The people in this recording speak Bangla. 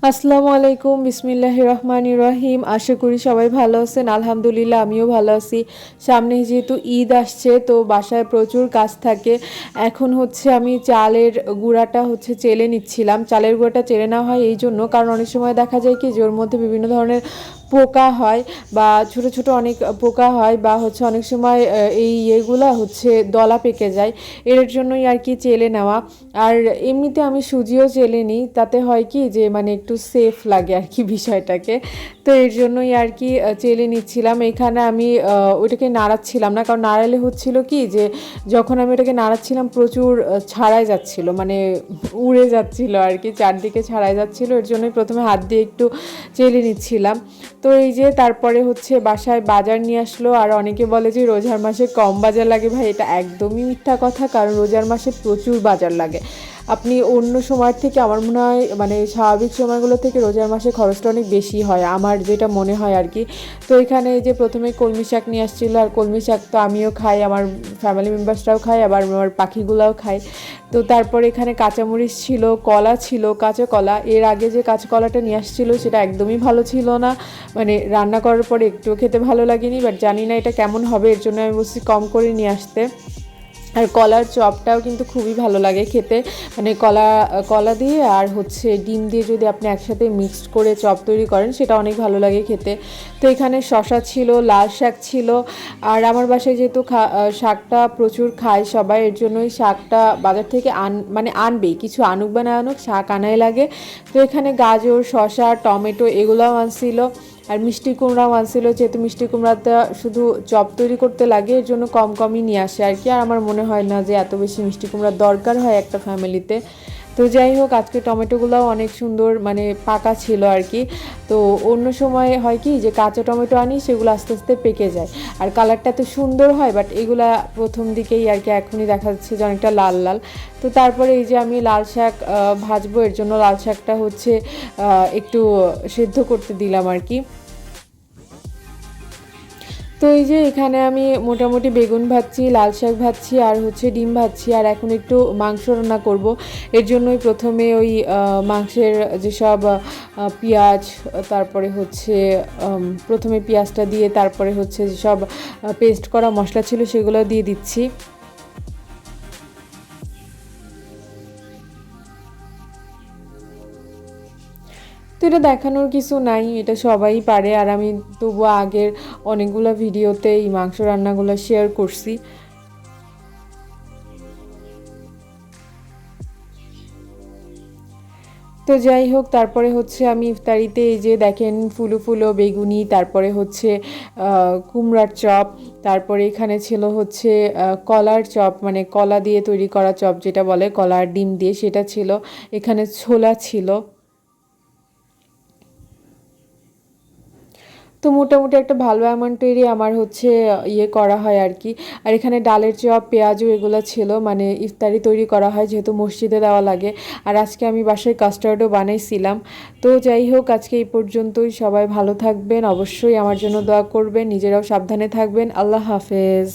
আসসালামু আলাইকুম, বিসমিল্লাহির রহমানির রহিম। আশা করি সবাই ভালো আছেন। আলহামদুলিল্লাহ আমিও ভালো আছি। সামনে যেহেতু ঈদ আসছে, তো বাসায় প্রচুর কাজ থাকে। এখন হচ্ছে আমি চালের গুঁড়াটা চেলে নিচ্ছিলাম। চালের গুঁড়াটা চেলে নেওয়া হয় এই জন্য, কারণ অনেক সময় দেখা যায় কি যে ওর মধ্যে বিভিন্ন ধরনের পোকা হয়, বা ছোট ছোট অনেক পোকা হয়, বা অনেক সময় এই ইয়েগুলা দলা পেকে যায়। এর জন্যই আর কি চেলে নেওয়া। আর এমনিতে আমি সুজিও চেলে নিই, তাতে হয় কি যে মানে একটু সেফ লাগে আর কি বিষয়টাকে। তো এর জন্যই আর কি চেলে নিচ্ছিলাম। এখানে আমি ওইটাকে নাড়াচ্ছিলাম না, কারণ নাড়ালে হচ্ছিল কি যে যখন আমি ওটাকে নাড়াচ্ছিলাম প্রচুর ছাড়াই যাচ্ছিল, মানে উড়ে যাচ্ছিল আর কি, চারদিকে ছাড়াই যাচ্ছিল। এর জন্যই প্রথমে হাত দিয়ে একটু চেলে নিচ্ছিলাম। তো এই যে তারপরে বাসায় বাজার নিয়ে আসলো। আর অনেকে বলে যে রোজার মাসে কম বাজার লাগে, ভাই এটা একদমই মিথ্যা কথা, কারণ রোজার মাসে প্রচুর বাজার লাগে। আপনি অন্য সময়ের থেকে আমার মনে হয় মানে স্বাভাবিক সময়গুলো থেকে রোজার মাসে খরচটা অনেক বেশি হয়, আমার যেটা মনে হয় আর কি। তো এখানে এই যে প্রথমে কলমি শাক নিয়ে আসছিলো, আর কলমি শাক তো আমিও খাই, আমার ফ্যামিলি মেম্বার্সরাও খাই, আবার আমার পাখিগুলোও খায়। তো তারপর এখানে কাঁচামরিচ ছিল, কলা ছিল, কাঁচা কলা। এর আগে যে কাঁচা কলাটা নিয়ে আসছিলো সেটা একদমই ভালো ছিল না, মানে রান্না করার পরে একটুও খেতে ভালো লাগেনি। বাট জানি না এটা কেমন হবে, এর জন্য আমি বলছি কম করে নিয়ে আসতে। আর কলার চপটাও কিন্তু খুবই ভালো লাগে খেতে, মানে কলা কলা দিয়ে আর ডিম দিয়ে যদি আপনি একসাথে মিক্সড করে চপ তৈরি করেন, সেটা অনেক ভালো লাগে খেতে। তো এখানে শসা ছিল, লাল শাক ছিল। আর আমার বাসায় যেহেতু শাকটা প্রচুর খায় সবাই, এর জন্যই শাকটা বাজার থেকে মানে আনবেই, কিছু আনুক বা না আনুক শাক আনাই লাগে। তো এখানে গাজর, শসা, টমেটো এগুলোও আনছিল। আর মিষ্টি কুমড়াও আনছিল, যেহেতু মিষ্টি কুমড়াটা শুধু চপ তৈরি করতে লাগে, এর জন্য কম কমই নিয়ে আসে আর কি। আর আমার মনে হয় না যে এত বেশি মিষ্টি কুমড়ার দরকার হয় একটা ফ্যামিলিতে। তো যাই হোক, আজকে টমেটোগুলোও অনেক সুন্দর মানে পাকা ছিল আর কি। তো অন্য সময় হয় কি যে কাঁচা টমেটো আনি, সেগুলো আস্তে আস্তে পেকে যায়, আর কালারটা তো সুন্দর হয়, বাট এগুলা প্রথম দিকেই আর কি এখনই দেখা যাচ্ছে যে অনেকটা লাল লাল। তো তারপরে এই যে আমি লাল শাক ভাজবো, এর জন্য লাল শাকটা একটু সেদ্ধ করতে দিলাম আর কি। তো এই যে এখানে আমি মোটামুটি বেগুন ভাজছি, লাল শাক ভাজছি, আর ডিম ভাজছি, আর এখন একটু মাংস রান্না করব। এর জন্যই প্রথমে ওই মাংসের যেসব পেঁয়াজ, তারপরে প্রথমে পেঁয়াজটা দিয়ে, তারপরে যেসব পেস্ট করা মশলা ছিল সেগুলো দিয়ে দিচ্ছি। তো এটা দেখানোর কিছু নাই, এটা সবাই পারে। আর আমি তবুও আগের অনেকগুলো ভিডিওতে এই মাংস রান্নাগুলো শেয়ার করছি। তো যাই হোক, তারপরে আমি ইফতারিতে এই যে দেখেন ফুলো ফুলো বেগুনি, তারপরে কুমড়ার চপ, তারপরে এখানে ছিল কলার চপ, মানে কলা দিয়ে তৈরি করা চপ যেটা বলে, কলার ডিম দিয়ে, সেটা ছিল। এখানে ছোলা ছিল। তো মোটামুটি একটা ভালো অ্যামাউন্টেরই আমার ইয়ে করা হয় আর কি। আর এখানে ডালের চপ, পেঁয়াজু এগুলো ছিল, মানে ইফতারি তৈরি করা হয় যেহেতু মসজিদে দেওয়া লাগে। আর আজকে আমি বাসায় কাস্টার্ডও বানাইছিলাম। তো যাই হোক, আজকে এই পর্যন্তই। সবাই ভালো থাকবেন, অবশ্যই আমার জন্য দোয়া করবেন, নিজেরাও সাবধানে থাকবেন। আল্লাহ হাফেজ।